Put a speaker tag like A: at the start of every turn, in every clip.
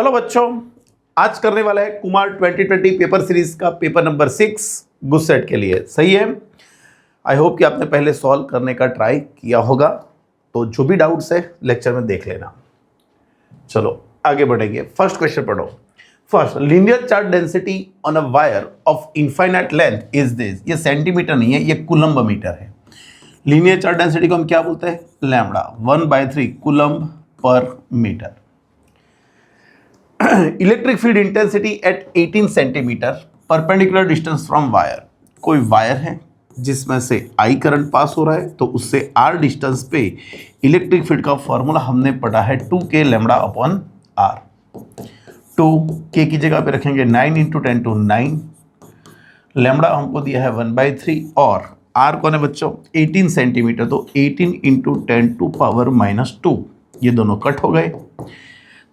A: चलो बच्चों, आज करने वाला है कुमार 2020 पेपर सीरीज का पेपर नंबर 6 गुस्सेट के लिए। सही है। आई होप कि आपने पहले सॉल्व करने का ट्राई किया होगा, तो जो भी डाउट्स है लेक्चर में देख लेना। चलो आगे बढ़ेंगे। फर्स्ट क्वेश्चन पढ़ो। First, linear charge density on a wire of infinite length is this. ये सेंटीमीटर नहीं है, ये कूलम्ब मीटर है। लीनियर चार्ज डेंसिटी को हम क्या बोलते हैं? Lambda. 1/3 coulomb per metre. Electric field intensity at 18 centimetre perpendicular distance from wire. कोई वायर है जिसमें से I करंट पास हो रहा है, तो उससे R डिस्टेंस पे इलेक्ट्रिक फील्ड का फॉर्मूला हमने पढ़ा है 2K lambda upon R। 2K की जगह पे रखेंगे 9 × 10⁹। लैम्बडा हमको दिया है 1/3 और R कौन है बच्चों? 18 सेंटीमीटर, तो 18 × 10⁻²। ये दोनों कट हो गए,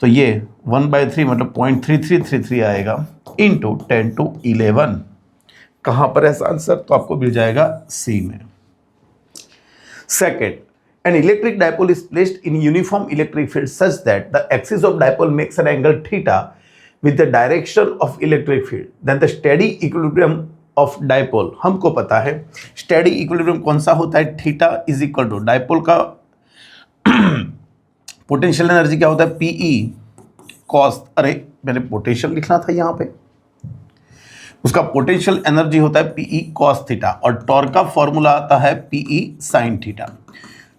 A: तो ये 1/3 मतलब 0.3333 आएगा इंटू 10⁻11। कहाँ पर है आंसर? तो आपको मिल जाएगा सी में। Second, an electric dipole is placed in uniform electric field such that the axis of dipole makes an angle theta with the direction of electric field, then the steady equilibrium of dipole. हमको पता है steady equilibrium कौन सा होता है? Theta is equal to dipole का potential energy क्या होता है? पीई कॉस, अरे मैंने पोटेंशियल लिखना था यहाँ पे, उसका पोटेंशियल एनर्जी होता है पीई कॉस थीटा, और टॉर्क का फॉर्मूला आता है पीई साइन थीटा।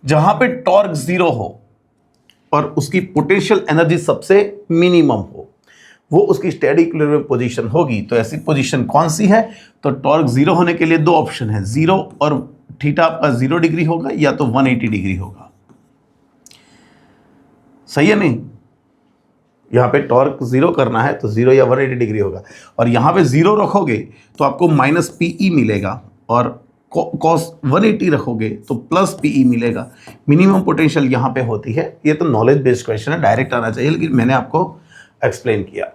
A: जहां पे टॉर्क 0 हो और उसकी पोटेंशियल एनर्जी सबसे मिनिमम हो, वो उसकी स्टेडी इक्विलिब्रियम पोजीशन होगी। तो ऐसी पोजीशन कौन सी है? तो टॉर्क 0 होने के लिए दो ऑप्शन है, 0 और थीटा आपका 0 डिग्री होगा या तो 180 डिग्री होगा। सही है नहीं? यहाँ पे टॉर्क 0 करना है तो 0 या 180 डिग्री होगा, और यहाँ पे 0 रखोगे तो आपको माइनस पीई मिलेगा, और कॉस 180 रखोगे तो प्लस पीई मिलेगा। मिनिमम पोटेंशियल यहाँ पे होती है। ये तो नॉलेज बेस्ड क्वेश्चन है, डायरेक्ट आना चाहिए, लेकिन मैंने आपको एक्सप्लेन किया।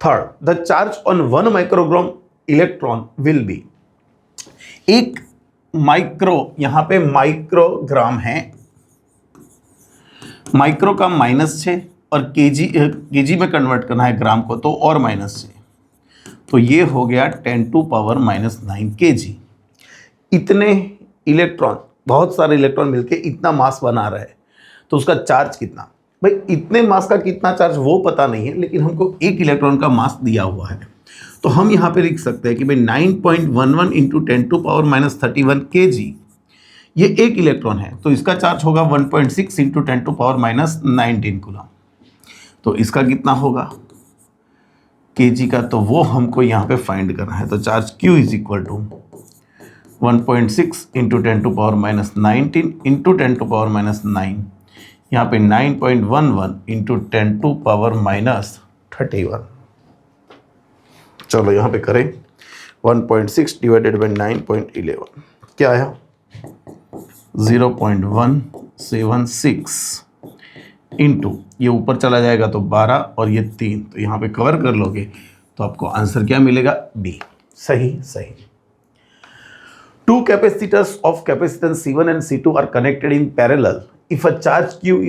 A: Third, the charge on 1 microgram electron will be. एक माइक्रो, यहाँ पे माइक्रोग्राम है, माइक्रो का -6 और केजी में कन्वर्ट करना है ग्राम को, तो और -6, तो ये हो गया 10⁻⁹ केजी। इतने इलेक्ट्रॉन, बहुत सारे इलेक्ट्रॉन मिलके इतना मास बना रहे हैं, तो उसका चार्ज कितना? भाई इतने मास का कितना चार्ज वो पता नहीं है, लेकिन हमको एक इलेक्ट्रॉन का मास दिया हुआ है, तो हम यहाँ पे लिख सकते हैं कि भाई 9.11 × 10⁻31 केजी, ये एक इलेक्ट्रॉन है, तो इसका चार्ज होगा 1.6 × 10⁻19 कूलम। तो इसका कितना होगा केजी का? तो वो हमको यहाँ पे फाइंड करना है। तो charge Q is equal to 1.6 × 10⁻19 × 10⁻9, यहाँ पे 9.11 × 10⁻31। चलो यहाँ पे करें 1.6 / 9.11, क्या आया? 0.176 इंटू, ये ऊपर चला जाएगा तो 12 और ये 3, तो यहाँ पे कवर कर लोगे तो आपको आंसर क्या मिलेगा? बी। सही सही। Two capacitors of capacitance C1 and C2 are connected in parallel. If a charge Q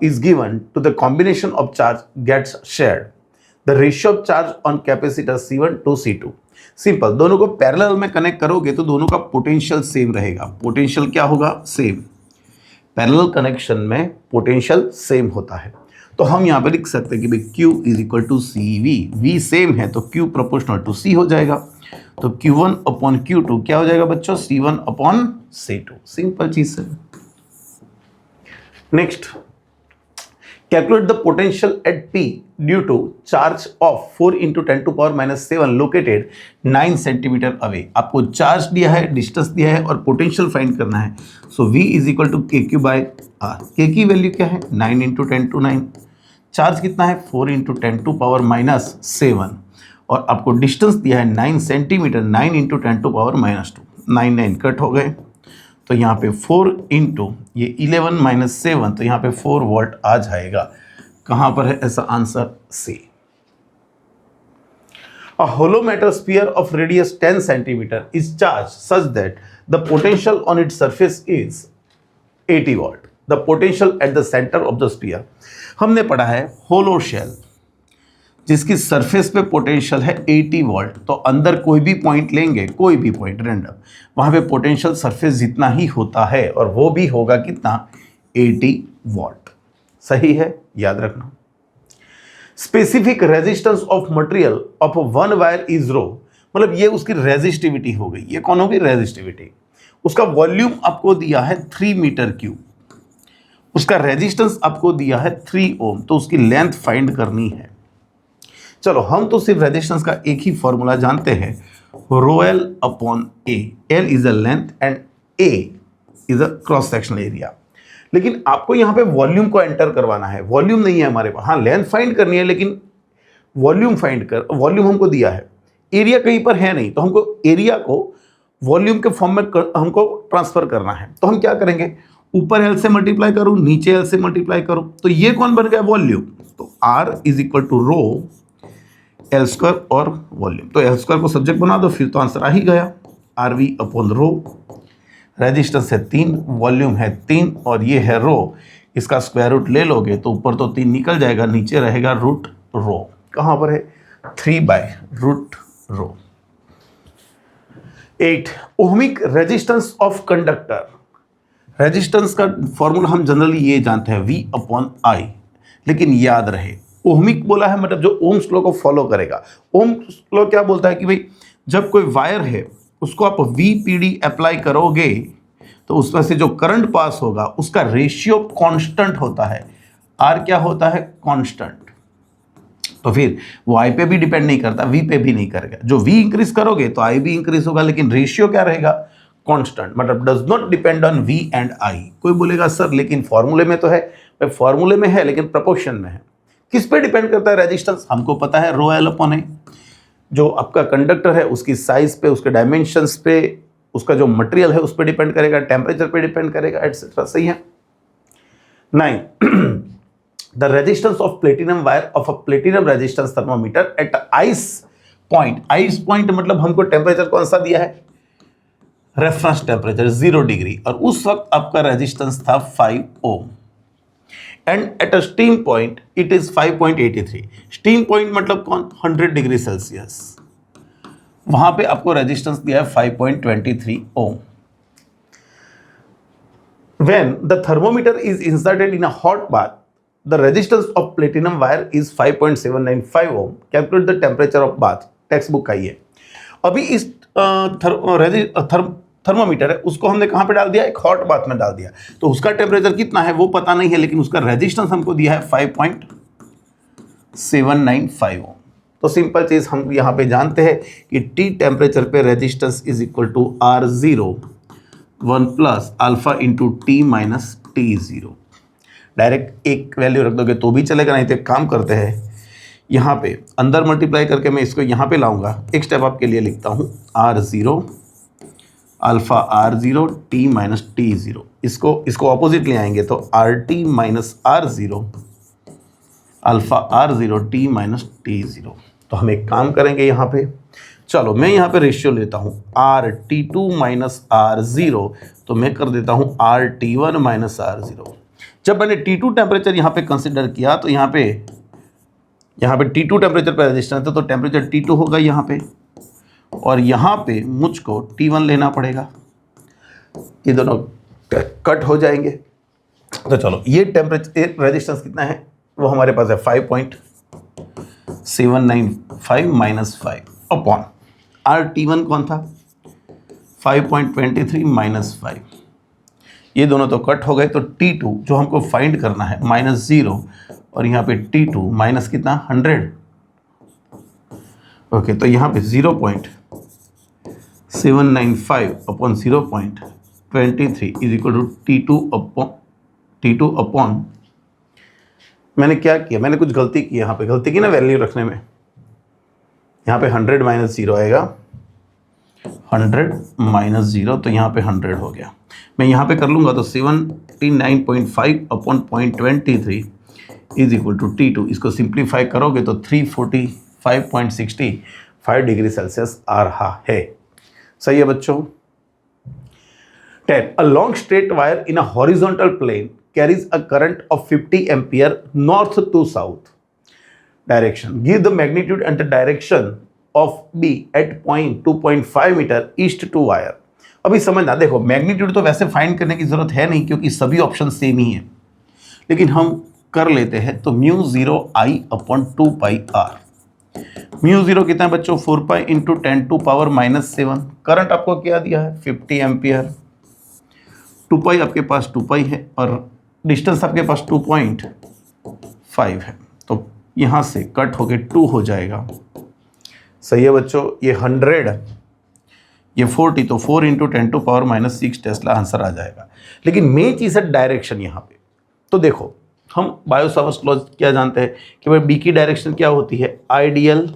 A: is given to the combination of charge gets shared. The ratio of charge on capacitor C1 to C2. Simple, दोनों को parallel में connect करोगे तो दोनों का potential same रहेगा। Potential क्या होगा? सेम। पैरेलल कनेक्शन में पोटेंशियल सेम होता है, तो हम यहाँ पे लिख सकते हैं कि भाई Q is equal to CV। V same है तो Q प्रोपोर्शनल टू C हो जाएगा, तो Q1 अपॉन Q2 क्या हो जाएगा बच्चों? C1 upon C2। सिंपल चीज है। Next, calculate the potential at P due to charge of 4 × 10⁻7 located 9 centimetre away. आपको चार्ज दिया है, डिस्टेंस दिया है, और पोटेंशियल फाइंड करना है। So V is equal to KQ/R। K की वैल्यू क्या है? 9 × 10⁻9। चार्ज कितना है? 4 × 10⁻7, और आपको डिस्टेंस दिया है 9 सेंटीमीटर, 9 × 10⁻²। 9 9 कट हो गए, तो यहाँ पे 4 × ये 11 - 7, तो यहाँ पे 4 वोल्ट आ जाएगा। कहाँ पर है ऐसा answer? C. A hollow metal sphere of radius 10 centimeter is charged such that the potential on its surface is 80 watt. The potential at the centre of the sphere. हमने पढ़ा है होलो शेल जिसकी सरफेस पे पोटेंशियल है 80 volt, तो अंदर कोई भी पॉइंट लेंगे, कोई भी पॉइंट रैंडम, वहाँ पे पोटेंशियल सरफेस जितना ही होता है और वो भी होगा कितना, 80 वोल्ट। सही है, याद रखना। Specific resistance of material of one wire is rho, मतलब ये उसकी रेजिस्टिविटी हो गई। ये कौन होगी, रेजिस्टिविटी। उसका वॉल्यूम आपको दिया है 3 मीटर क्यूब, उसका रेजिस्टेंस आपको दिया है 3 ओम, तो उसकी लेंथ फाइंड करनी है। चलो हम तो सिर्फ रेजिस्टेंस का एक ही फॉर्मूला जानते हैं, rho L upon A. L is a length and A is a cross sectional area. लेकिन आपको यहाँ पे वॉल्यूम को एंटर करवाना है, वॉल्यूम नहीं है हमारे पास। हाँ, लेंथ फाइंड करनी है लेकिन वॉल्यूम वॉल्यूम हमको दिया है, एरिया कहीं पर है नहीं, तो हमको एरिया को वॉल्यूम के फॉर्म में हमको ट्रांसफर करना है। तो हम क्या करेंगे, ऊपर एल से मल्टीप्लाई करूँ, नीचे एल से मल्टीप्लाई करूँ, तो ये कौन बन गया, वॉल्यूम। तो R is equal to rho L square और वॉल्यूम। तो एल स्क्वायर को सब्जेक्ट बना दो, फिर तो आंसर आ ही गया, R V upon rho. Resistance है 3, वॉल्यूम है 3 और ये है रो। इसका स्क्वायर रूट ले लोगे तो ऊपर तो 3 निकल जाएगा, नीचे रहेगा रूट रो। कहाँ पर है, 3/√रो। 8 ohmic resistance of conductor. Resistance का फॉर्मूला हम जनरली ये जानते हैं, V अपॉन I, लेकिन याद रहे ओहमिक बोला है मतलब जो ओम्स लॉ को फॉलो करेगा। ओम्स लॉ क्या बोलता है कि भाई जब कोई वायर है उसको आप VPD अप्लाई करोगे तो उसमें से जो करंट पास होगा उसका रेशियो कांस्टेंट होता है। R क्या होता है, कांस्टेंट। तो फिर वो I पे भी डिपेंड नहीं करता, V पे भी नहीं करेगा। जो V इंक्रीज करोगे तो I भी इंक्रीज होगा, लेकिन रेशियो क्या रहेगा, कांस्टेंट, मतलब does not depend on V and I। कोई बोलेगा सर लेकिन फॉर्मूले में तो है, फॉर्मूले में है लेकिन प्रोपोर्शन में है। किस पे डिपेंड करता है रेजिस्टेंस, हमको पता है रो एल अपॉन ए। जो आपका कंडक्टर है उसकी साइज पे, उसके डायमेंशंस पे, उसका जो मटेरियल है उस पर डिपेंड करेगा, टेम्परेचर पे डिपेंड करेगा, एटसेट्रा। सही है। 9 the resistance of platinum wire of a platinum resistance thermometer at ice point. Ice point मतलब हमको टेम्परेचर कौन सा दिया है, रेफरेंस टेम्परेचर 0 डिग्री, और उस वक्त आपका रेजिस्टेंस था 5 ohm. And at a steam point it is 5.83। Steam point मतलब कौन, 100 डिग्री सेल्सियस, वहां पे आपको रेजिस्टेंस दिया है 5.23 ओम। When the thermometer is inserted in a hot bath, the resistance of platinum wire is 5.795 ohm. Calculate the temperature of bath. Text book का ही है। अभी इस थर्मोमीटर है उसको हमने कहाँ पे डाल दिया, एक हॉट बाथ में डाल दिया, तो उसका टेम्परेचर कितना है वो पता नहीं है, लेकिन उसका रेजिस्टेंस हमको दिया है 5.795 ओम। तो सिंपल चीज हम यहाँ पे जानते हैं कि T टेम्परेचर पे resistance is equal to R0 1 plus alpha into T minus T0। Direct एक वैल्यू रख दोगे तो भी चलेगा, नहीं तो एक काम करते हैं, यहाँ पे अंदर मल्टीप्लाई करके मैं इसको यहाँ पे लाऊंगा। एक स्टेप आपके लिए लिखता हूँ, R0 alpha R0 T minus T0। इसको ऑपोजिट ले आएंगे तो RT minus R0 alpha R0 T minus T0। तो हम एक काम करेंगे यहाँ पे, चलो मैं यहाँ पे रेशियो लेता हूँ RT2 माइनस R0, तो मैं कर देता हूँ RT1 माइनस R0। जब मैंने T2 टेम्परेचर यहाँ पे कंसिडर किया तो यहाँ पे T2 टेम्परेचर पे रेजिस्टेंस है, तो टेम्परेचर T2 होगा यहाँ पे, और यहाँ पे मुझको T1 लेना पड़ेगा। ये दोनों कट हो जाएंगे। तो चलो ये टेम्परेचर रेजिस्टेंस कितना है वो हमारे पास है 5.795 माइनस 5 अपॉन RT1 कौन था 5.23 माइनस 5। ये दोनों तो कट हो गए, तो T2 जो हमको फाइंड करना है -0, और यहाँ पे T2 माइनस कितना 100। ओके, तो यहाँ पे 0.795 upon 0.23 is equal to T2 upon मैंने क्या किया, मैंने कुछ गलती की, यहाँ पे गलती की ना वैल्यू रखने में। यहाँ पे 100 माइनस 0 आएगा, 100 माइनस 0, तो यहाँ पे 100 हो गया। मैं यहाँ पे कर लूँगा तो 79.5 upon 0.23 is equal to T2। इसको सिंप्लीफाई करोगे तो 345.65 डिग्री सेल्सियस आ रहा है। सही है बच्चों। 10 a long straight wire in a horizontal plane carries a current of 50 ampere north to south direction. Give the magnitude and the direction of B at point 2.5 metre east to wire. अभी समझना, देखो magnitude तो वैसे find करने की जरूरत है नहीं क्योंकि सभी ऑप्शन सेम ही हैं, लेकिन हम कर लेते हैं. तो mu 0 I upon 2 pi R. Mu 0 कितना है बच्चों? 4 pi into 10 to power -7. Current आपको क्या दिया है? 50 एम्पियर. 2 पाई आपके पास 2 पाई है और डिस्टेंस आपके पास 2.5 है, तो यहाँ से कट होके 2 हो जाएगा. सही है बच्चों. ये 100, ये 40, तो 4 into 10 to power -6 tesla answer आ जाएगा. लेकिन मेन चीज़ है डायरेक्शन यहाँ पे. तो देखो हम बायो-सावर्ट्स लॉ क्या जानते हैं कि भाई बी की डायरेक्शन क्या होती है? आइडियल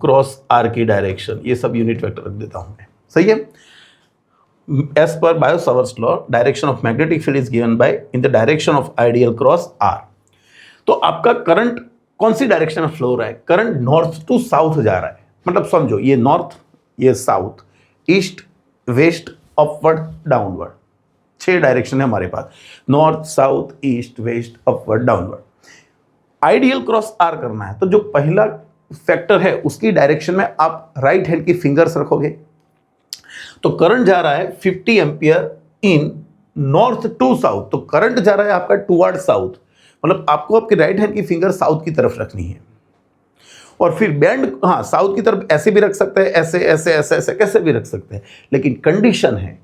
A: क्रॉस आर की डायरेक्शन. ये सब यूनिट वेक्टर रख देता हूँ मैं. सही है. As per Biot Savart's law direction of magnetic field is given by in the direction of ideal cross R. तो आपका करंट कौन सी डायरेक्शन में फ्लो हो रहा है? करंट नॉर्थ टू साउथ जा रहा है. मतलब समझो ये नॉर्थ, ये south, east, west, upward, downward. 6 direction है हमारे पास. North, south, east, west, upward, downward. Ideal cross R करना है तो जो पहला फैक्टर है उसकी डायरेक्शन में आप राइट हैंड की फिंगर्स रखोगे. तो करंट जा रहा है 50 ampere in north to south. तो करंट जा रहा है आपका टुवर्ड साउथ. मतलब आपको आपकी राइट हैंड की फिंगर साउथ की तरफ रखनी है. और फिर बैंड, हाँ, साउथ की तरफ ऐसे भी रख सकते हैं, ऐसे ऐसे ऐसे ऐसे कैसे भी रख सकते हैं. लेकिन कंडीशन है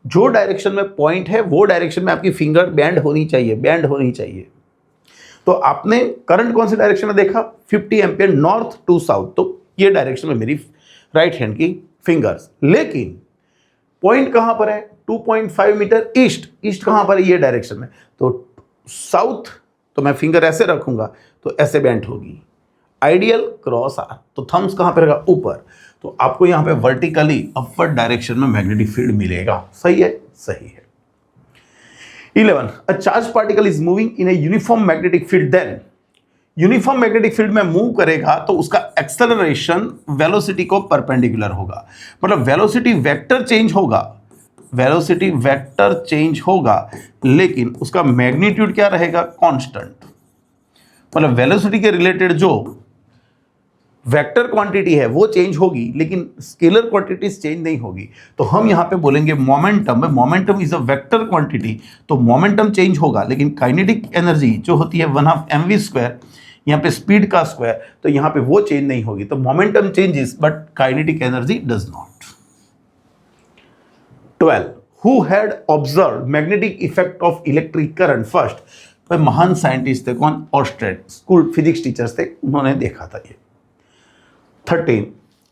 A: जो डायरेक्शन में पॉइंट है वो डायरेक्शन में आपकी फिंगर बैंड होनी चाहिए, बैंड होनी चाहिए. तो आपने करंट कौन सी डायरेक्शन में देखा? 50 एम्पियर नॉर्थ टू साउथ. तो ये डायरेक्शन में मेरी राइट हैंड की फिंगर्स. लेकिन पॉइंट कहां पर है? 2.5 मीटर ईस्ट. ईस्ट कहां पर है? ये डायरेक्शन में. तो साउथ, तो मैं फिंगर ऐसे रखूंगा तो ऐसे बेंट होगी. आइडियल क्रॉस आर, तो थम्स कहां पर रहेगा? ऊपर. तो आपको यहां पे वर्टिकली अपवर्ड डायरेक्शन में मैग्नेटिक फील्ड मिलेगा. सही है. सही है. 11. A charge particle is moving in a uniform magnetic field. Then uniform magnetic field में मूव करेगा तो उसका एक्सेलरेशन वेलोसिटी को परपेंडिकुलर होगा. मतलब वेलोसिटी वेक्टर चेंज होगा, वेलोसिटी वेक्टर चेंज होगा, लेकिन उसका मैग्नीट्यूड क्या रहेगा? कांस्टेंट. मतलब वेलोसिटी के रिलेटेड जो वेक्टर क्वांटिटी है वो चेंज होगी लेकिन स्केलर क्वांटिटीज चेंज नहीं होगी. तो हम यहां पे बोलेंगे momentum. Momentum is a vector quantity, तो मोमेंटम चेंज होगा लेकिन काइनेटिक एनर्जी जो होती है 1/2 mv², यहाँ पे स्पीड का स्क्वायर, तो यहाँ पे वो चेंज नहीं होगी. तो momentum changes but kinetic energy does not. 12. Who had observe magnetic effect of electric current first? भाई महान साइंटिस्ट थे. कौन? ऑस्ट्रेट. स्कूल फिजिक्स टीचर्स थे, उन्होंने देखा था ये. 13.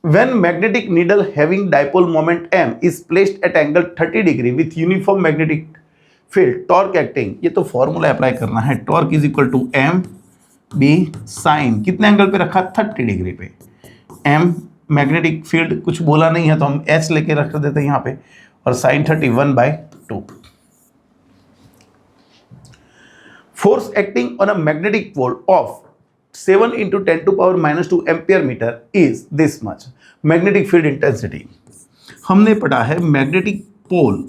A: When magnetic needle having dipole moment m is placed at angle 30 degree with uniform magnetic field torque acting, ये तो फॉर्मूला अप्लाई करना है. Torque is equal to M B sine, कितने एंगल पे रखा? 30 डिग्री पे. एम मैग्नेटिक फील्ड कुछ बोला नहीं है तो हम एच लेके रख देते हैं यहाँ पे, और sine 31/2. Force acting on a magnetic pole of 7 into 10 to power -2 ampere metre is this much. Magnetic field intensity हमने पढ़ा है. मैग्नेटिक पोल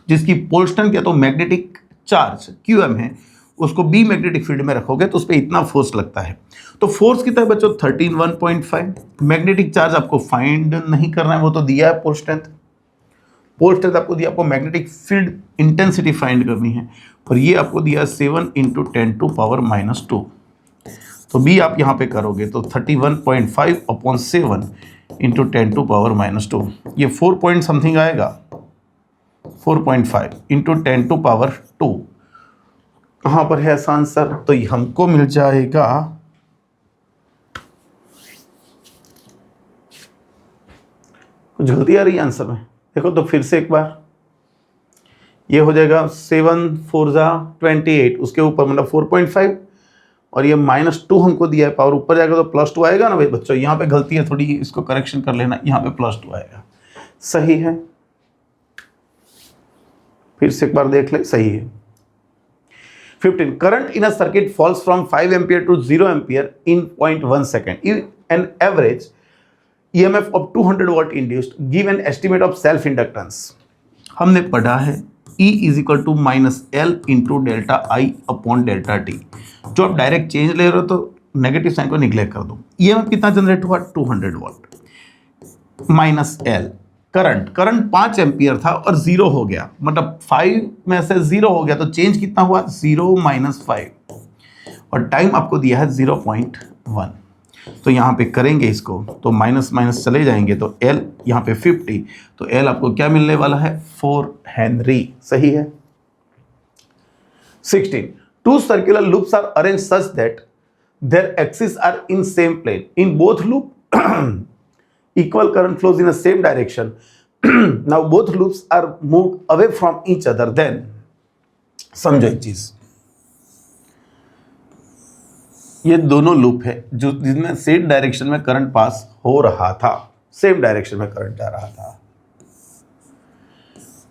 A: जिसकी पोल स्ट्रेंथ क्या, तो मैग्नेटिक चार्ज QM है, उसको बी मैग्नेटिक फील्ड में रखोगे तो उस पर इतना फोर्स लगता है. तो फोर्स कितना है बच्चों? 13/1.5. मैग्नेटिक चार्ज आपको फाइंड नहीं करना है, वो तो दिया है पोल स्ट्रेंथ. पोल स्ट्रेंथ आपको दिया, आपको मैग्नेटिक फील्ड इंटेंसिटी फाइंड करनी है, और ये आपको दिया 7 into 10 to power -2. तो बी आप यहाँ पे करोगे तो 31.5/7 into 10 to power -2, ये 4 पॉइंट समथिंग आएगा. 4.5 into 10 to power 2 कहाँ पर है ऐसा आंसर? तो ये हमको मिल जाएगा कुछ जल्दी आ रही है आंसर में. देखो तो फिर से एक बार ये हो जाएगा 7 4 28, उसके ऊपर मतलब 4.5, और ये -2 हमको दिया है. पावर ऊपर जाएगा तो +2 आएगा ना भाई बच्चों. यहाँ पे गलती है थोड़ी, इसको करेक्शन कर लेना. यहाँ पे +2 आएगा. सही है. फिर से एक बार देख ले. सही है. 15. Current in a circuit falls from 5 ampere to 0 ampere in 0.1 second. An average EMF of 200 watt induced. Give an estimate of self inductance. हमने पढ़ा है E is equal to minus L into delta I upon delta T. जो आप direct change ले रहे हो तो negative sign को निग्लेक्ट कर दो। ईएमएफ कितना जनरेट हुआ 200 what minus L. Current 5 ampere था और 0 हो गया, मतलब 5 में से 0 हो गया तो चेंज कितना हुआ 0 माइनस 5 और टाइम आपको दिया है 0.1। तो यहाँ पे करेंगे इसको तो माइनस माइनस चले जाएंगे तो L यहाँ पे 50, तो L आपको क्या मिलने वाला है 4 हेनरी। सही है। 16 two circular loops are arranged such that their axes are in same plane. In both loop equal current flows in the same direction. Now both loops are moved away from each other. Then समझो एक चीज, ये दोनों loop है जो जिसमें same direction में current pass हो रहा था, सेम डायरेक्शन में करंट जा रहा था,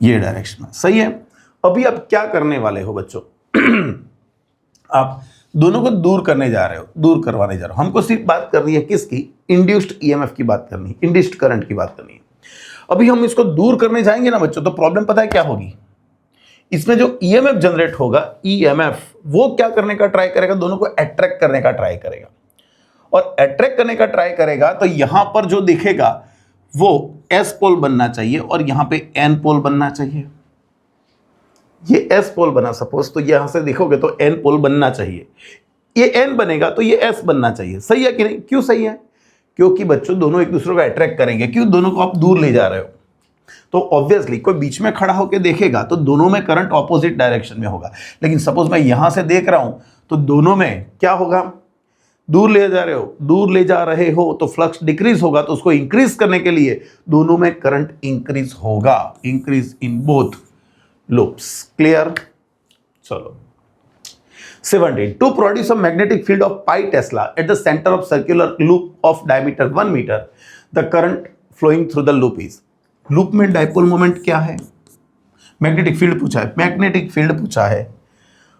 A: ये डायरेक्शन में। सही है। अभी आप क्या करने वाले हो बच्चों आप दोनों को दूर करने जा रहे हो, दूर करवाने जा रहे हो। हमको सिर्फ बात करनी है किसकी, इंड्यूस्ड ईएमएफ की बात करनी है, इंड्यूस्ड करंट की बात करनी है। अभी हम इसको दूर करने जाएंगे ना बच्चों, तो प्रॉब्लम पता है क्या होगी, इसमें जो ईएमएफ जनरेट होगा, ईएमएफ वो क्या करने का ट्राई करेगा, दोनों को अट्रैक्ट करने का ट्राई करेगा। और अट्रैक्ट करने का ट्राई करेगा तो यहां पर जो दिखेगा वो एस पोल बनना चाहिए और यहां पे एन पोल बनना चाहिए। ये एस पोल बना सपोज, तो यहां से देखोगे तो एन पोल बनना चाहिए। ये एन बनेगा तो ये एस बनना चाहिए। सही है कि नहीं? क्यों सही है? क्योंकि बच्चों दोनों एक दूसरे को अट्रैक्ट करेंगे। क्यों? दोनों को आप दूर ले जा रहे हो, तो ऑब्वियसली कोई बीच में खड़ा होकर देखेगा तो दोनों में करंट ऑपोजिट डायरेक्शन में होगा। लेकिन सपोज मैं यहां से देख रहा हूं तो दोनों में क्या होगा, दूर ले जा रहे हो, दूर ले जा रहे हो तो फ्लक्स डिक्रीज होगा, तो उसको इंक्रीज करने के लिए दोनों में करंट इंक्रीज होगा, increase in both loops. Clear? चलो 17 to produce a magnetic field of pi Tesla at the center of circular loop of diameter 1 meter, the current flowing through the loop is। Loop में dipole moment क्या है, magnetic field पूछा है, magnetic field पूछा है।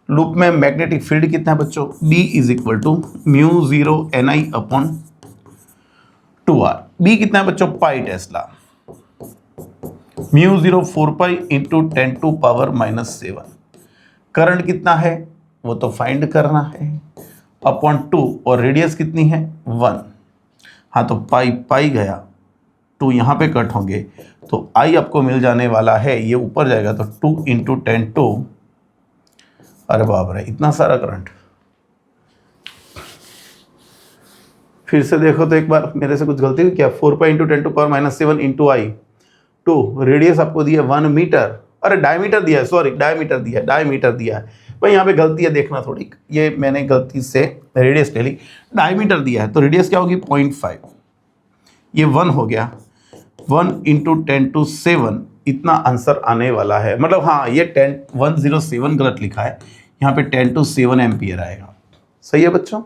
A: Loop में magnetic field कितना है बच्चों, B is equal to mu 0 NI upon 2R। B कितना है बच्चों, pi tesla. Mu 0 4 pi into 10 to power minus 7। Current कितना है वो तो फाइंड करना है, अपॉन 2 और रेडियस कितनी है 1। हाँ तो पाई पाई गया, 2 यहाँ पे कट होंगे तो I आपको मिल जाने वाला है, ये ऊपर जाएगा तो 2 इंटू 10 टू, अरे बाप रे इतना सारा करंट। फिर से देखो तो एक बार मेरे से कुछ गलती हुई क्या, 4 pi into 10 to power minus 7 into I 2, radius आपको दिया 1 मीटर, अरे डायमीटर दिया है, सॉरी डायमीटर दिया है भाई, यहाँ पे गलती है देखना थोड़ी, ये मैंने गलती से रेडियस ले ली, डायमीटर दिया है तो रेडियस क्या होगी 0.5, ये 1 हो गया, 1 इंटू 10 टू 7, इतना आंसर आने वाला है। मतलब हाँ ये 107 गलत लिखा है, यहाँ पे 10 टू 7 एम्पियर आएगा। सही है बच्चों?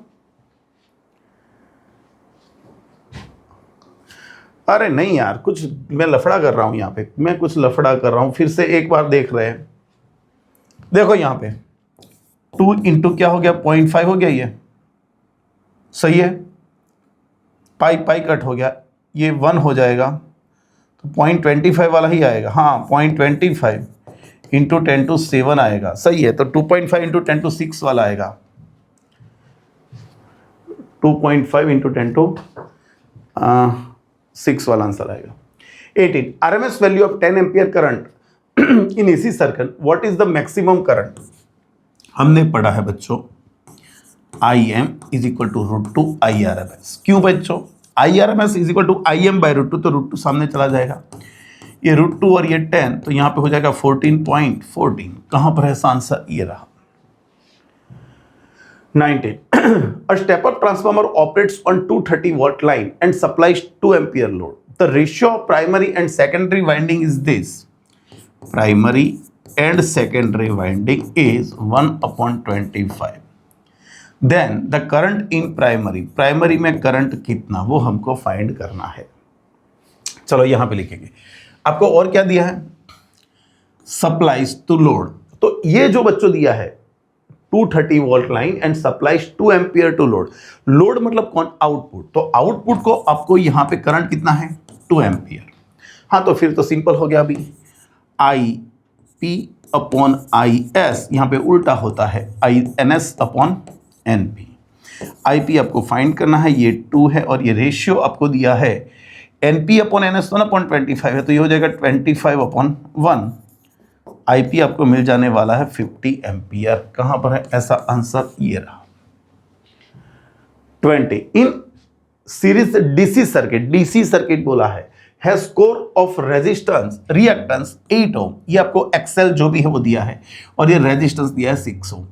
A: अरे नहीं यार, कुछ मैं लफड़ा कर रहा हूँ यहाँ पे, मैं कुछ लफड़ा कर रहा हूँ। फिर से एक बार देख रहे हैं, देखो यहाँ पे 2 इंटू क्या हो गया 0.5 हो गया, ये सही है, पाई पाई कट हो गया, ये 1 हो जाएगा तो 0.25 वाला ही आएगा। हाँ 0.25 इंटू 10 टू 7 आएगा। सही है, तो 2.5 इंटू 10 टू 6 वाला आएगा, 2.5 इंटू 10 टू 6 वाला आंसर आएगा। 18 RMS value of 10 ampere current in AC circuit, what is the maximum current. हमने पढ़ा है बच्चों IM is equal to √2 IRMS। क्यों बच्चों, IRMS is equal to IM by √2, तो √2 सामने चला जाएगा, ये √2 और ये 10, तो यहाँ पे हो जाएगा 14.14। कहाँ पर है आंसर, ये रहा। 19 a step up transformer operates on 230 watt line and supplies 2 ampere load. The ratio of primary and secondary winding is this, primary and secondary winding is 1/25. Then the current in primary में current कितना वो हमको find करना है। चलो यहां पे लिखेंगे, आपको और क्या दिया है, सप्लाइज टू लोड, तो ये जो बच्चों दिया है 230 volt line and supplies 2 ampere to load. Load मतलब कौन, आउटपुट, तो आउटपुट को आपको यहां पे करंट कितना है 2 एम्पियर। हाँ तो फिर तो सिंपल हो गया, अभी I P upon I S, यहाँ पे उल्टा होता है I N S upon N P. I P आपको फाइंड करना है, ये 2 है और ये रेशियो आपको दिया है N P upon N S तो ना 0.25 है, तो ये हो जाएगा 25 अपॉन 1। आई पी आपको मिल जाने वाला है 50 एम्पियर। कहाँ पर है ऐसा आंसर, ये रहा 20। In series DC circuit, DC circuit बोला है, has score of resistance reactance 8 ओम, ये आपको एक्सेल जो भी है वो दिया है, और ये रेजिस्टेंस दिया है 6 ohm.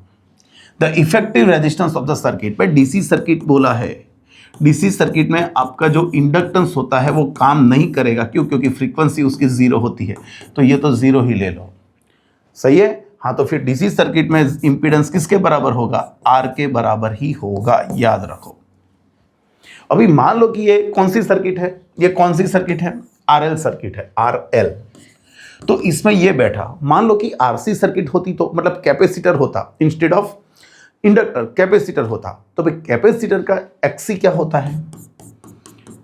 A: The effective resistance of the circuit, भाई डीसी सर्किट बोला है, डीसी सर्किट में आपका जो इंडक्टेंस होता है वो काम नहीं करेगा, क्यों? क्योंकि फ्रीक्वेंसी उसकी 0 होती है, तो ये तो 0 ही ले लो, सही है। हाँ, तो फिर डीसी सर्किट में इंपीडेंस किसके बराबर होगा? आर के बराबर ही होगा, याद रखो। अभी मान लो कि ये कौन सी सर्किट है, ये कौन सी सर्किट है? आरएल सर्किट है, आरएल। तो इसमें ये बैठा, मान लो कि आरसी सर्किट होती तो मतलब कैपेसिटर होता, इंस्टेड ऑफ इंडक्टर कैपेसिटर होता, तो भाई कैपेसिटर का एक्सी क्या होता है?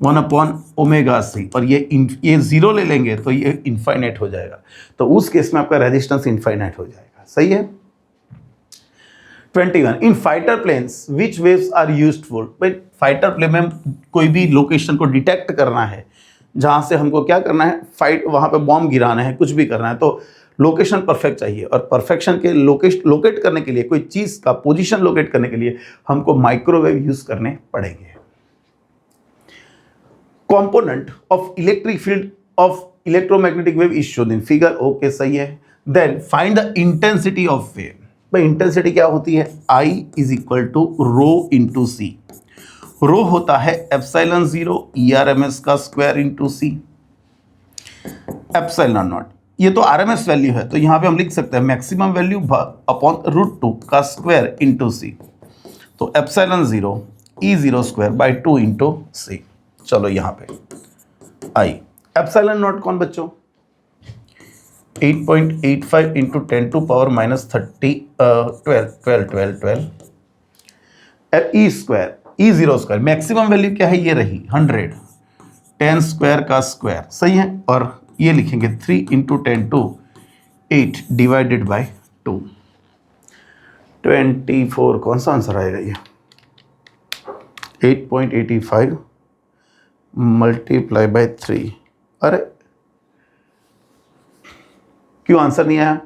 A: 1 अपॉन ओमेगा सी, और ये 0 ले लेंगे तो ये इनफाइनाइट हो जाएगा, तो उस केस में आपका रेजिस्टेंस इनफाइनाइट हो जाएगा, सही है। 21 in fighter planes which waves are useful, भाई फाइटर प्लेन में कोई भी लोकेशन को डिटेक्ट करना है, जहां से हमको क्या करना है, फाइट वहां पे बॉम्ब गिराना है, कुछ भी करना है, तो लोकेशन परफेक्ट चाहिए, और परफेक्शन के लोकेट करने के लिए, कोई चीज का पोजीशन लोकेट करने के लिए हमको माइक्रोवेव यूज करने पड़ेंगे। Component of electric field of electromagnetic wave is shown in figure, okay सही है। Then find the intensity of wave, भाई इंटेंसिटी क्या होती है? I is equal to rho into c. Rho होता है एप्सिलॉन 0 ERMS का square into c, epsilon naught, ये तो RMS वैल्यू है, तो यहाँ पे हम लिख सकते हैं मैक्सिमम वैल्यू अपॉन √2 का स्क्वायर इंटू सी, तो epsilon 0 E0 square by 2 into c. चलो यहाँ पे I एप्सिलॉन नॉट कौन बच्चों? 8.85 into 10 to power minus 12 e square E0 square, maximum value क्या है? ये रही 100, 10 स्क्वायर का स्क्वायर, सही है। और ये लिखेंगे 3 इंटू 10 टू 8 डिवाइडेड बाई 2, 24। कौन सा आंसर आएगा ये? 8.85 मल्टीप्लाई बाई 3। अरे क्यों आंसर नहीं आया?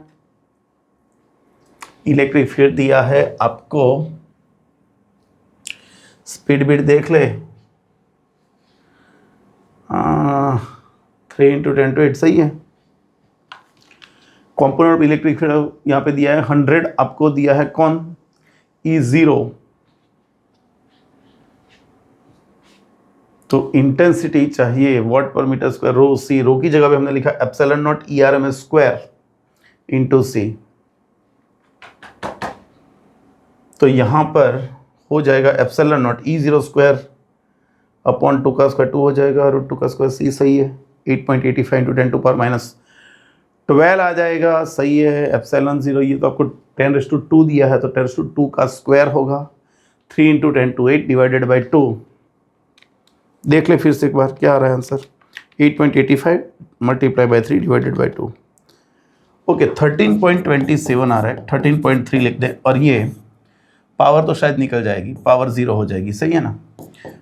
A: इलेक्ट्रिक फील्ड दिया है आपको, स्पीड बीट देख ले, 3 इंटू 10 टू 8 सही है। कॉम्पोनेंट ऑफ इलेक्ट्रिक फील्ड यहाँ पे दिया है 100, आपको दिया है कौन? E0। तो इंटेंसिटी चाहिए वॉट पर मीटर स्क्वायर, रो सी, रो की जगह पे हमने लिखा epsilon naught ERMS square into c, तो यहां पर हो जाएगा epsilon not E0 square upon 2 का स्क्वायर 2 हो जाएगा, √2 का स्क्वायर सी, सही है। 8.85 इंटू 10 टू पावर माइनस 12 आ जाएगा, सही है। एप्सिलॉन 0 ये तो आपको 10⁻² दिया है, तो 10⁻² का स्क्वायर होगा, 3 इंटू 10 टू 8 डिवाइडेड बाई 2। देख ले फिर से एक बार क्या आ रहा है answer, 8.85 multiply by 3 divided by 2, okay 13.27 आ रहा है, 13.3 लिख दे, और ये पावर तो शायद निकल जाएगी, पावर 0 हो जाएगी, सही है ना।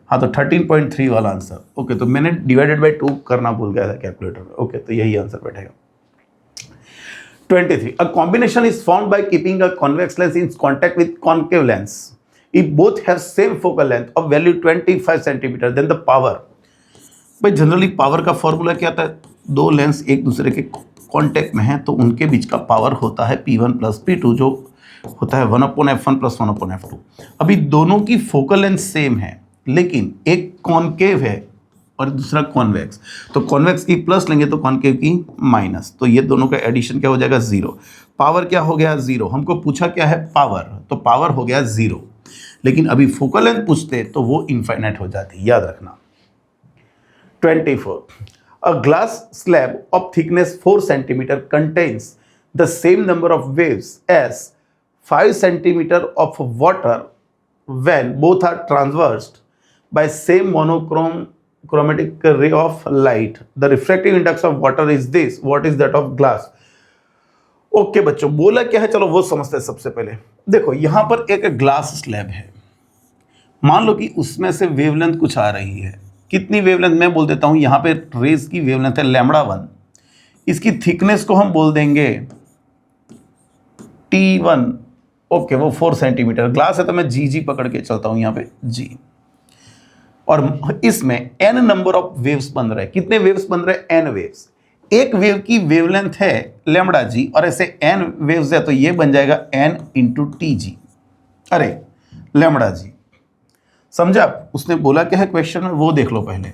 A: हाँ, तो 13.3 वाला आंसर, ओके। तो मैंने डिवाइडेड बाई 2 करना भूल गया था कैलकुलेटर में, ओके, तो यही आंसर बैठेगा। 23 a combination is formed by keeping a convex lens in contact with concave lens if both have same focal length of value 25 centimetre, then the power. भाई generally power का formula क्या था? दो lens एक दूसरे के contact में हैं तो उनके बीच का पावर होता है P1 प्लस P2, जो होता है 1/f1 प्लस 1/f2। अभी दोनों की फोकल लेंथ सेम है, लेकिन एक कॉन्केव है और दूसरा कॉन्वेक्स, तो कॉन्वेक्स की प्लस लेंगे तो कॉन्केव की माइनस, तो ये दोनों का एडिशन क्या हो जाएगा? 0। पावर क्या हो गया? 0। हमको पूछा क्या है? पावर, तो पावर हो गया 0, लेकिन अभी फोकल लेंथ पूछते तो वो इनफाइनाइट हो जाती, याद रखना। 24 a glass slab of thickness 4 centimetre contains the same number of waves as 5 centimetre of water when both are traversed by same monochromatic ray of light. The refractive index of water is this. What is that of glass? Okay बच्चों, बोला क्या है, चलो वो समझते हैं। सबसे पहले देखो यहां पर एक ग्लास स्लैब है, मान लो कि उसमें से वेवलेंथ कुछ आ रही है। कितनी वेवलेंथ, मैं बोल देता हूं यहां पे रेज की वेवलेंथ है λ1, इसकी थिकनेस को हम बोल देंगे T1। ओके, वो 4 सेंटीमीटर ग्लास है तो मैं जी पकड़ के चलता हूं यहां पे जी। और इसमें n नंबर ऑफ वेव्स बन रहे हैं। कितने वेव्स बन रहे हैं? n waves. एक वेव की वेवलेंथ है λg और ऐसे n वेव्स है तो ये बन जाएगा n इंटू टी जी। अरे λg, समझा? उसने बोला क्या है क्वेश्चन में, वो देख लो पहले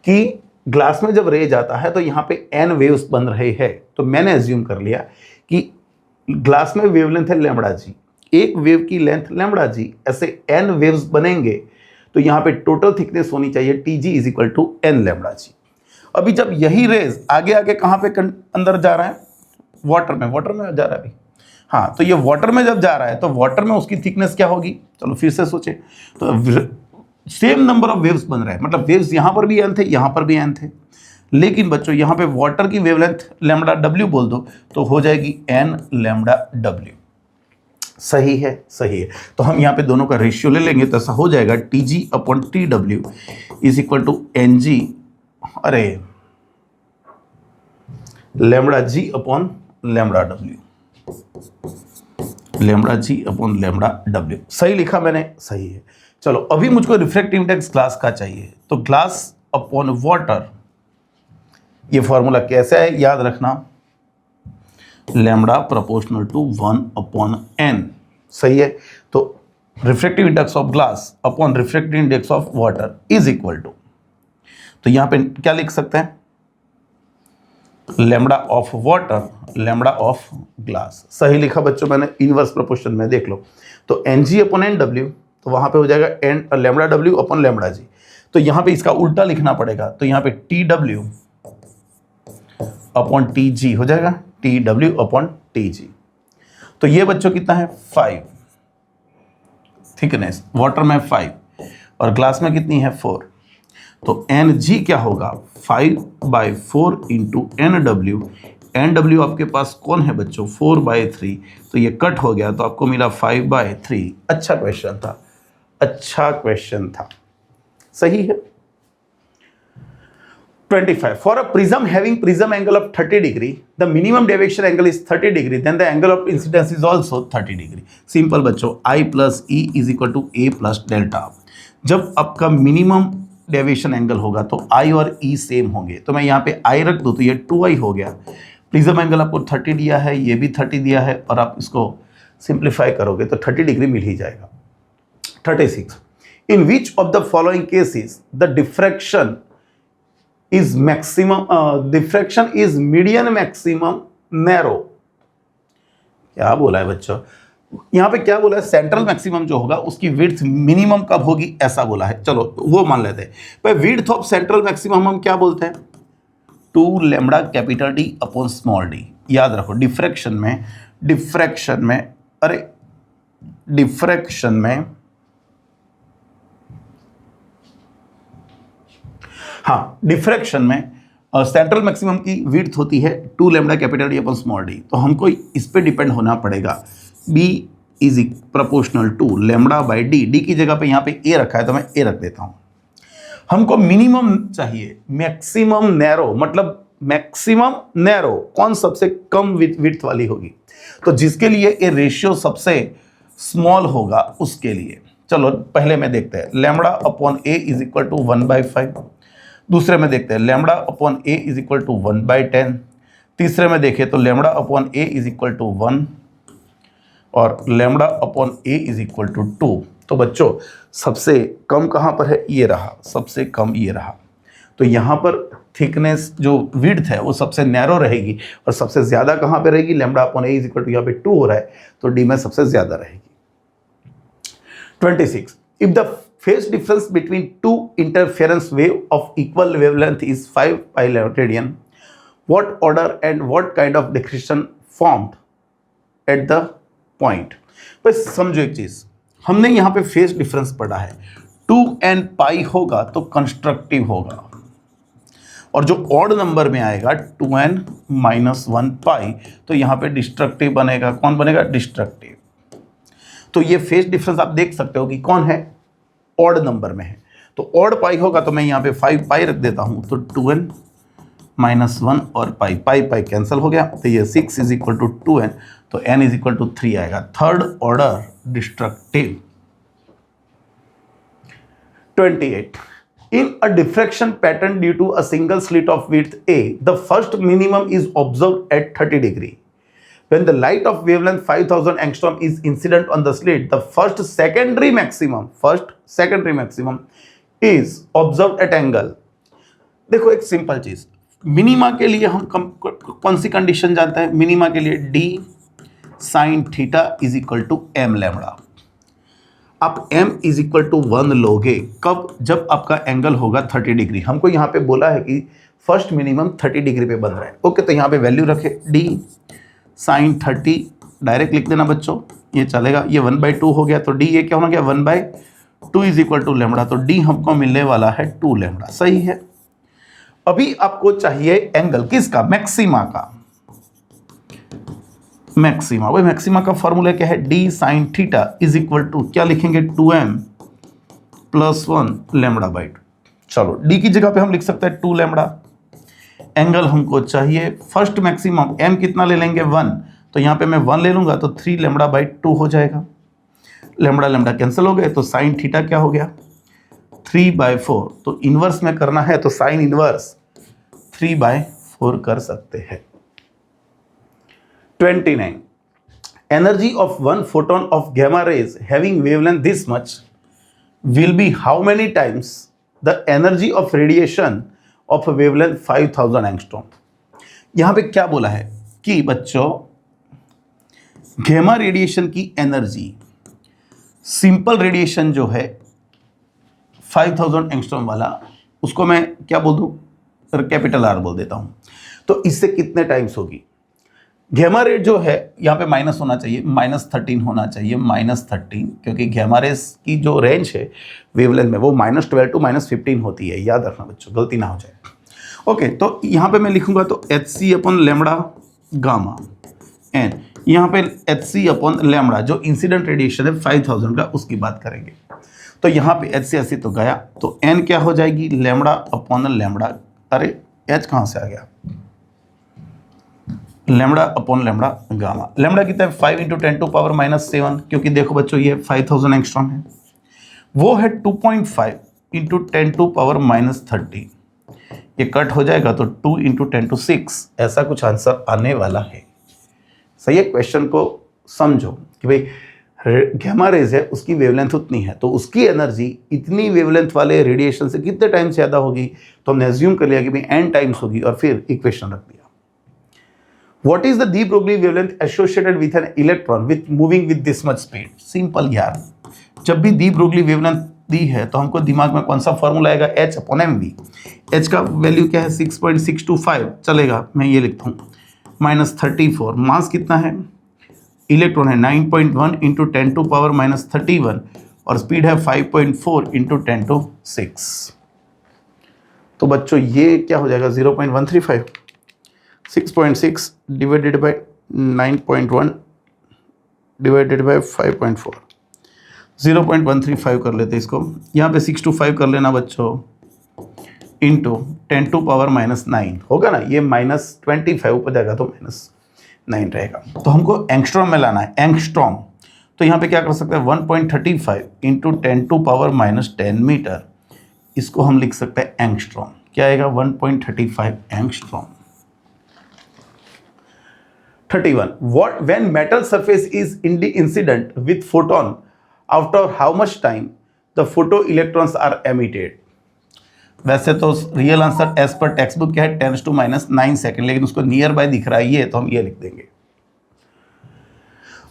A: कि ग्लास में जब रे जाता है तो यहाँ पे n वेव्स बन रहे हैं, तो मैंने एज्यूम कर लिया कि ग्लास में वेवलेंथ है λg, एक वेव की लेंथ λg, ऐसे n वेव्स बनेंगे तो यहाँ पे टोटल थिकनेस होनी चाहिए Tg is equal to n λg। अभी जब यही रेज आगे आगे कहाँ पे अंदर जा रहा है? वाटर में जा रहा है अभी। हाँ, तो ये वाटर में जब जा रहा है तो वाटर में उसकी थिकनेस क्या होगी? चलो फिर से सोचे, तो सेम नंबर ऑफ वेव्स बन रहे हैं, मतलब वेव्स यहाँ पर भी n थे, यहाँ पर भी n थे, लेकिन बच्चों यहाँ पे वाटर की वेवलेंथ λw बोल दो तो हो जाएगी n λw। सही है, सही है। तो हम यहाँ पे दोनों का रेशियो ले लेंगे तो ऐसा हो जाएगा Tg upon Tw is equal to Ng, अरे λg upon λw, λg upon λw। सही लिखा मैंने? सही है। चलो अभी मुझको रिफ्रैक्टिव इंडेक्स ग्लास का चाहिए, तो ग्लास अपॉन वाटर, ये फॉर्मूला कैसे है याद रखना, lambda proportional to 1 upon n। सही है। तो refractive index of glass upon refractive index of water is equal to, तो यहां पे क्या लिख सकते हैं? Lambda of water, lambda of glass. सही लिखा बच्चों मैंने, इनवर्स प्रोपोर्शन में देख लो। तो Ng अपॉन Nw, तो वहां पे हो जाएगा n lambda w upon lambda g. तो यहां पे इसका उल्टा लिखना पड़ेगा, तो यहां पे Tw अपॉन Tg हो जाएगा, Tw अपॉन Tg। तो ये बच्चों कितना है? 5 थिकनेस, वाटर में 5 और ग्लास में कितनी है? 4। तो Ng क्या होगा? 5/4 इंटू Nw। Nw आपके पास कौन है बच्चों? 4/3। तो ये कट हो गया तो आपको मिला 5/3। अच्छा क्वेश्चन था, अच्छा क्वेश्चन था। सही है। 25. For a prism having prism angle of 30 degree, the minimum deviation angle is 30 degree, then the angle of incidence is also 30 degree. Simple बच्चों, I plus E is equal to A plus delta। जब आपका minimum deviation angle होगा तो I और E same होंगे, तो मैं यहाँ पे I रख दूँ तो ये 2I हो गया। प्रिज्म एंगल आपको 30 दिया है, ये भी 30 दिया है, और आप इसको सिंप्लीफाई करोगे तो 30 डिग्री मिल ही जाएगा। 36. In which of the following cases the diffraction is maximum, diffraction is median maximum narrow? क्या बोला है बच्चों? यहाँ पे क्या बोला है? सेंट्रल मैक्सिमम जो होगा उसकी विड्थ मिनिमम कब होगी, ऐसा बोला है। चलो वो मान लेते हैं। पर विड्थ ऑफ सेंट्रल मैक्सिमम हम क्या बोलते हैं? 2 lambda capital D upon small d। याद रखो डिफ्रैक्शन में हाँ, डिफ्रैक्शन में सेंट्रल मैक्सिमम की विड्थ होती है 2 lambda capital D upon small d। तो हमको इस पे डिपेंड होना पड़ेगा, B is proportional to lambda by D की जगह पे यहाँ पे A रखा है तो मैं A रख देता हूँ। हमको मिनिमम चाहिए, मैक्सिमम नैरो, मतलब मैक्सिमम नैरो कौन सबसे कम विड्थ वाली होगी, तो जिसके लिए ये रेशियो सबसे स्मॉल होगा उसके लिए। चलो पहले में देखते हैं, lambda upon A is equal to 1/5। दूसरे में देखते हैं lambda upon A is equal to 1/10। तीसरे में देखें तो lambda upon A is equal to 1 और lambda upon A is equal to 2। तो बच्चों सबसे कम कहाँ पर है? ये रहा, सबसे कम ये रहा। तो यहाँ पर थिकनेस जो विड्थ है वो सबसे नैरो रहेगी और सबसे ज़्यादा कहाँ पे रहेगी? Lambda upon A is equal to यहाँ पे 2 हो रहा है तो D में सबसे ज़्यादा रहेगी। 26. If the phase difference between two interference wave of equal wavelength is 5 pi radian, what order and what kind of diffraction formed at the point? बस समझो एक चीज़, हमने यहाँ पे फेज डिफरेंस पढ़ा है, 2n पाई होगा तो कंस्ट्रक्टिव होगा और जो ऑड नंबर में आएगा 2n माइनस 1 पाई, तो यहाँ पे डिस्ट्रक्टिव बनेगा। कौन बनेगा? डिस्ट्रक्टिव। तो ये फेज डिफरेंस आप देख सकते हो कि कौन है, ऑड नंबर में है। तो ऑड पाई होगा तो मैं यहाँ पे 5 पाई रख देता हूँ, तो 2n माइनस 1 और पाई पाई पाई कैंसिल हो गया, तो ये 6 इज इक्वल टू 2n, तो n इज इक्वल टू 3 आएगा। Third order destructive. 28. In a diffraction pattern due to a single slit of width A, the first minimum is observed at 30 degree. When the light of wavelength 5000 angstrom is incident on the slit, the first secondary maximum is observed at angle. देखो एक simple चीज, minima के लिए हम कौन सी condition जानते हैं? Minima के लिए d sin theta is equal to m lambda. आप m इज इक्वल टू 1 लोगे कब? जब आपका एंगल होगा 30 डिग्री। हमको यहाँ पे बोला है कि फर्स्ट मिनिमम 30 डिग्री पे बन रहा है। ओके, तो यहाँ पे वैल्यू रखे d sin 30, डायरेक्ट लिख देना बच्चों, ये चलेगा। ये 1/2 हो गया, तो d ये क्या होना गया? 1/2 इज इक्वल टू लैम्बडा, तो d हमको मिलने वाला है 2 लैम्बडा। सही है। अभी आपको चाहिए एंगल किसका? मैक्सिमा का। मैक्सिमा, वही मैक्सिमा का फॉर्मूला क्या है? d sin theta is equal to क्या लिखेंगे? 2m plus 1 लैम्बडा/2। चलो d की जगह पे हम लिख सकते हैं 2 लैम्बडा। एंगल हमको चाहिए फर्स्ट मैक्सिमम, m कितना ले लेंगे? 1, तो यहाँ पे मैं 1 ले लूंगा तो 3 लैम्बडा/2 हो जाएगा। लैम्बडा लैम्बडा कैंसिल हो गए, तो साइन थीटा क्या हो गया? 3/4। तो इनवर्स में करना है तो साइन इनवर्स 3/4 कर सकते हैं। 29. Energy of one photon of gamma rays having wavelength this much will be how many times the energy of radiation of a wavelength 5000 angstrom? यहां पे क्या बोला है कि बच्चों गैमा रेडिएशन की एनर्जी, सिंपल रेडिएशन जो है 5000 एंगस्ट्रॉम वाला, उसको मैं क्या बोल दूं? कैपिटल R बोल देता हूं। तो इससे कितने टाइम्स होगी? गैमा रेड जो है यहाँ पे माइनस होना चाहिए, -13 होना चाहिए, -13, क्योंकि गैमा रेस की जो रेंज है वेवलेंथ में वो -12 टू -15 होती है। याद रखना बच्चों, गलती ना हो जाए। ओके, तो यहाँ पे मैं लिखूंगा तो HC upon lambda gamma n, यहाँ पे HC अपॉन लैम्बडा जो इंसिडेंट रेडिएशन है 5000 का, उसकी बात करेंगे। तो यहाँ पे HC तो गया, तो एन क्या हो जाएगी? Lambda upon lambda. अरे एच कहाँ से आ गया? Lambda upon lambda gamma. Lambda कितना है? 5 × 10⁻⁷, क्योंकि देखो बच्चों ये 5000 एंगस्ट्रॉम है, वो है 2.5 × 10⁻30। ये कट हो जाएगा तो 2 × 10⁶, ऐसा कुछ आंसर आने वाला है। सही है। क्वेश्चन को समझो कि भाई गैमा रेज है, उसकी वेवलेंथ उतनी है, तो उसकी एनर्जी इतनी वेवलेंथ वाले रेडिएशन से कितने टाइम ज़्यादा होगी? तो हमने एज्यूम कर लिया कि भाई n टाइम्स होगी और फिर इक्वेशन रख दिया। What is the de Broglie wavelength associated with an electron with moving with this much speed? Simple यार, जब भी de Broglie wavelength दी है तो हमको दिमाग में कौन सा फॉर्मूला आएगा? H/mv। H का वैल्यू क्या है? 6.625, चलेगा, मैं ये लिखता हूँ, -34। मास कितना है? इलेक्ट्रॉन है 9.1 × 10⁻31 और स्पीड है 5.4 × 10⁶। तो बच्चों ये क्या हो जाएगा? 0.135। 6.6 डिवाइडेड बाय 9.1 डिवाइडेड बाय 5.4, 0.135 कर लेते इसको। यहाँ पे 6 to 5 कर लेना बच्चों, इंटू 10⁻⁹ होगा ना, ये -25 ऊपर जाएगा तो -9 रहेगा। तो हमको एंगस्ट्रॉम में लाना है, एंगस्ट्रॉम। तो यहाँ पे क्या कर सकते हैं? 1.35 × 10⁻10 मीटर, इसको हम लिख सकते हैं एंगस्ट्रॉम। क्या आएगा? 1.35 angstrom. 31. When metal surface is incident with photon, after how much time the photoelectrons are emitted? वैसे तो real answer as per text book क्या है? 10⁻⁹ सेकेंड, लेकिन उसको नियर बाय दिख रहा है ये, तो हम ये लिख देंगे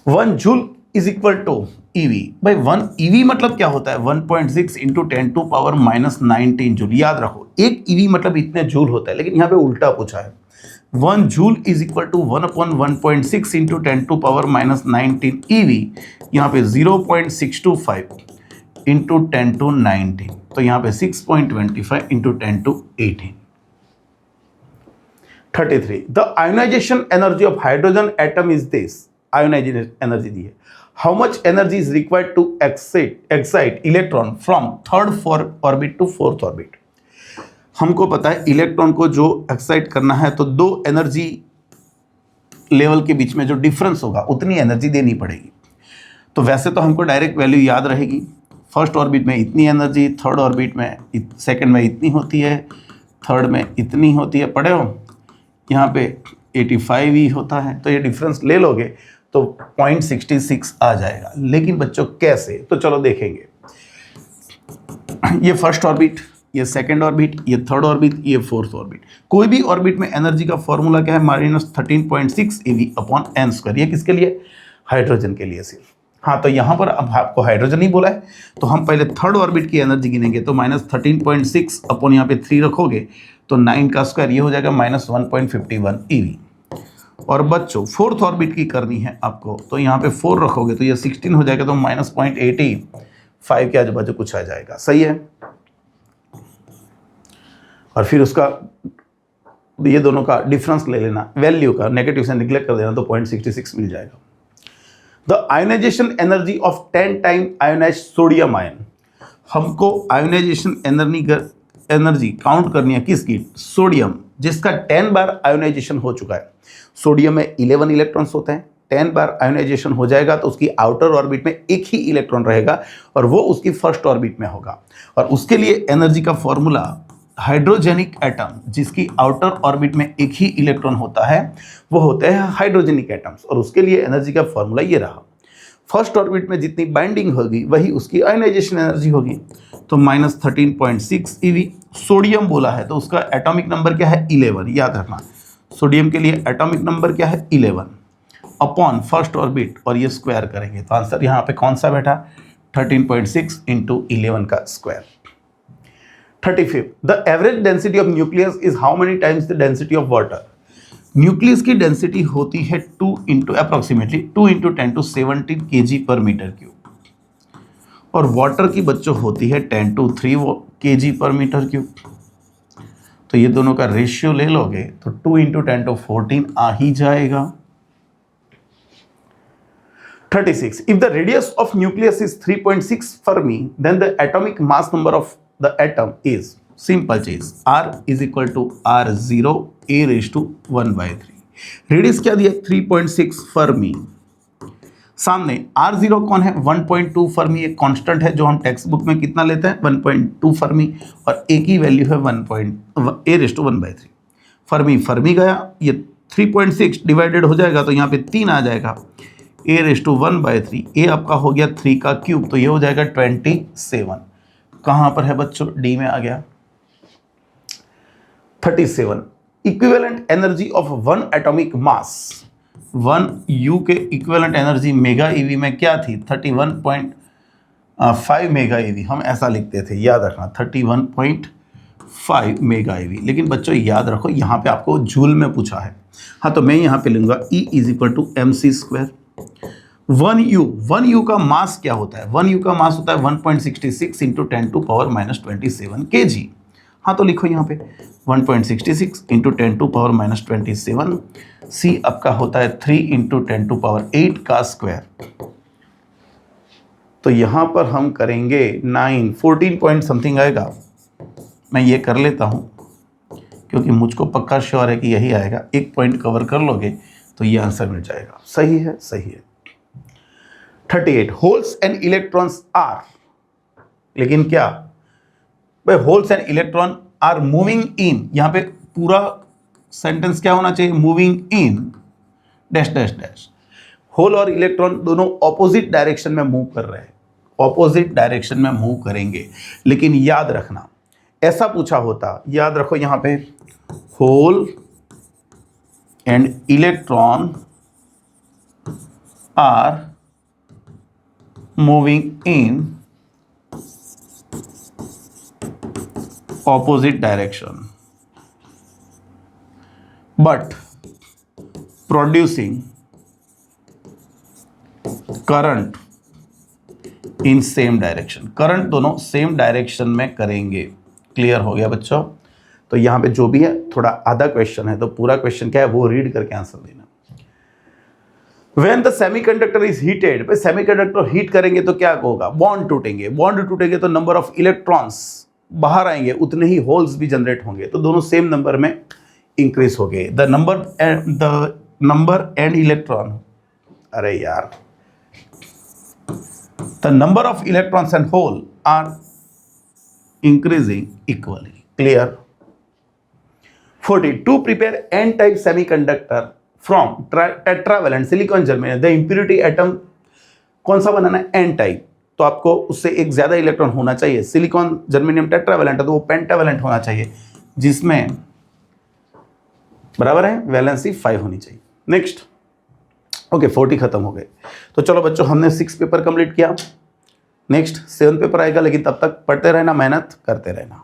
A: 1 joule is equal to EV। भाई 1 EV मतलब क्या होता है? 1.6 × 10⁻⁹ जूल। याद रखो, एक EV मतलब इतने जूल होता है, लेकिन यहाँ पे उल्टा पूछा है। 1 joule is equal to 1/1.6 × 10⁻⁹ EV। यहाँ पे 0.625 × 10⁻⁹, तो यहाँ पे 6.25 × 10⁻18। 33 the ionisation energy of hydrogen atom is this, ionisation energy दी है। How much energy is required to excite electron from third orbit to fourth orbit. हमको पता है इलेक्ट्रॉन को जो एक्साइट करना है तो दो एनर्जी लेवल के बीच में जो डिफरेंस होगा उतनी एनर्जी देनी पड़ेगी। तो वैसे तो हमको डायरेक्ट वैल्यू याद रहेगी, फर्स्ट ऑर्बिट में इतनी एनर्जी, थर्ड ऑर्बिट में सेकंड में इतनी होती है, थर्ड में इतनी होती है, पढ़े हो, यहाँ पे 85 ही होता है, तो ये डिफरेंस ले लोगे तो 0.66 आ जाएगा। लेकिन बच्चों कैसे, तो चलो देखेंगे। ये फर्स्ट ऑर्बिट, ये सेकंड ऑर्बिट, ये थर्ड ऑर्बिट, ये फोर्थ ऑर्बिट। कोई भी ऑर्बिट में एनर्जी का फॉर्मूला क्या है, -13.6 eV/n²। ये किसके लिए, हाइड्रोजन के लिए सिर्फ। हाँ, तो यहाँ पर अब आपको हाइड्रोजन ही बोला है तो हम पहले थर्ड ऑर्बिट की एनर्जी गिनेंगे। तो -13.6 अपॉन यहाँ पे 3 रखोगे तो 9 का स्क्वायर, ये हो जाएगा -1.51 eV। और बच्चों फोर्थ ऑर्बिट की करनी है आपको, तो यहाँ पे 4 रखोगे तो ये 16 हो जाएगा, तो -0.85 के आजू बाजू कुछ आ जाएगा, सही है। और फिर उसका ये दोनों का डिफरेंस ले लेना, वैल्यू का नेगेटिव से निगलेक्ट कर देना तो 0.66 मिल जाएगा। The ionisation energy of 10 time ionised sodium ion. हमको आयोनाइजेशन एनर्जी काउंट करनी है किसकी, सोडियम, जिसका 10 बार आयोनाइजेशन हो चुका है। सोडियम में 11 इलेक्ट्रॉन्स होते हैं, 10 बार आयोनाइजेशन हो जाएगा तो उसकी आउटर ऑर्बिट में एक ही इलेक्ट्रॉन रहेगा और वो उसकी फर्स्ट ऑर्बिट में होगा। और उसके लिए एनर्जी का फॉर्मूला, हाइड्रोजेनिक एटम जिसकी आउटर ऑर्बिट में एक ही इलेक्ट्रॉन होता है वो होते हैं हाइड्रोजेनिक एटम्स, और उसके लिए एनर्जी का फॉर्मूला ये रहा। फर्स्ट ऑर्बिट में जितनी बाइंडिंग होगी वही उसकी आयोनाइजेशन एनर्जी होगी, तो -13.6 eV। सोडियम बोला है तो उसका एटॉमिक नंबर क्या है, 11, याद रखना। सोडियम के लिए एटॉमिक नंबर क्या है, 11 अपॉन फर्स्ट ऑर्बिट, और ये स्क्वायर करेंगे तो आंसर यहाँ पे कौन सा बैठा, 13.6 × 11 का square. 35 the average density of nucleus is how many times the density of water. Nucleus की डेंसिटी होती है 2 × अप्रोक्सीमेटली 2 × 10⁻17 kg/m³, और वाटर की बच्चों होती है 10⁻3 kg/m³। तो ये दोनों का रेशियो ले लोगे तो 2 × 10⁻14 आ ही जाएगा। 36 if the radius of nucleus is 3.6 Fermi then the atomic mass number of the atom is, simple चीज, R is equal to R0 a⁻⁴। Radius क्या दिया, 3.6 फर्मी। सामने R0 कौन है, 1.2 फर्मी, एक कांस्टेंट है जो हम टेक्स्ट बुक में कितना लेते हैं, 1.2 फर्मी, और एक ही वैल्यू है a⁻⁴। फर्मी गया, ये 3.6 डिवाइडेड हो जाएगा तो यहाँ पे 3 आ जाएगा, a⁻⁴। ए आपका हो गया 3 का क्यूब, तो ये हो जाएगा 27। कहाँ पर है बच्चों, डी में आ गया। 37 equivalent energy of 1 atomic mass, 1 U के इक्विवेलेंट एनर्जी मेगा ईवी में क्या थी, 31.5 मेगा ईवी। हम ऐसा लिखते थे, याद रखना 31.5 मेगा ईवी। लेकिन बच्चों याद रखो यहाँ पे आपको जूल में पूछा है, हाँ तो मैं यहाँ पे लूँगा E = mc²। 1 U का मास क्या होता है, 1 U का मास होता है 1.66 × 10⁻27 kg। हाँ तो लिखो यहाँ पे 1.66 × 10⁻27, C आपका होता है 3 × 10⁸ का स्क्वायर। तो यहाँ पर हम करेंगे 9, 14 पॉइंट समथिंग आएगा। मैं ये कर लेता हूँ क्योंकि मुझको पक्का श्योर है कि यही आएगा। एक पॉइंट कवर कर लोगे तो ये आंसर मिल जाएगा। सही है, सही है। 38 होल्स एंड इलेक्ट्रॉन्स आर, लेकिन क्या भाई, holes and electron are moving in, यहाँ पे पूरा सेंटेंस क्या होना चाहिए, moving in dash dash dash. Hole और इलेक्ट्रॉन दोनों ऑपोजिट डायरेक्शन में मूव कर रहे हैं, ऑपोजिट डायरेक्शन में मूव करेंगे। लेकिन याद रखना, ऐसा पूछा होता, याद रखो यहाँ पे hole and electron are moving in opposite direction but producing current in same direction। Current दोनों सेम डायरेक्शन में करेंगे। क्लियर हो गया बच्चों। तो यहाँ पे जो भी है थोड़ा आधा क्वेश्चन है, तो पूरा क्वेश्चन क्या है वो रीड करके आंसर देना। When the semiconductor is heated, भाई सेमीकंडक्टर हीट करेंगे तो क्या होगा, बॉन्ड टूटेंगे, बॉन्ड टूटेंगे तो नंबर ऑफ इलेक्ट्रॉन्स बाहर आएंगे, उतने ही होल्स भी जनरेट होंगे, तो दोनों सेम नंबर में इंक्रीज हो गए। द नंबर एंड इलेक्ट्रॉन, अरे यार, the number of electrons and hole are increasing equally. Clear. 40 to prepare N type semiconductor from tetravalent silicon germanium, the impurity atom कौन सा बनाना है, एन टाइप, तो आपको उससे एक ज्यादा इलेक्ट्रॉन होना चाहिए। सिलिकॉन जर्मेनियम टेट्रावेलेंट है तो वो पेंटावेलेंट होना चाहिए, जिसमें बराबर है वैलेंसी 5 होनी चाहिए। नेक्स्ट, ओके 40 खत्म हो गए। तो चलो बच्चों, हमने 6 पेपर कंप्लीट किया। नेक्स्ट 7 पेपर आएगा, लेकिन तब तक पढ़ते रहना, मेहनत करते रहना।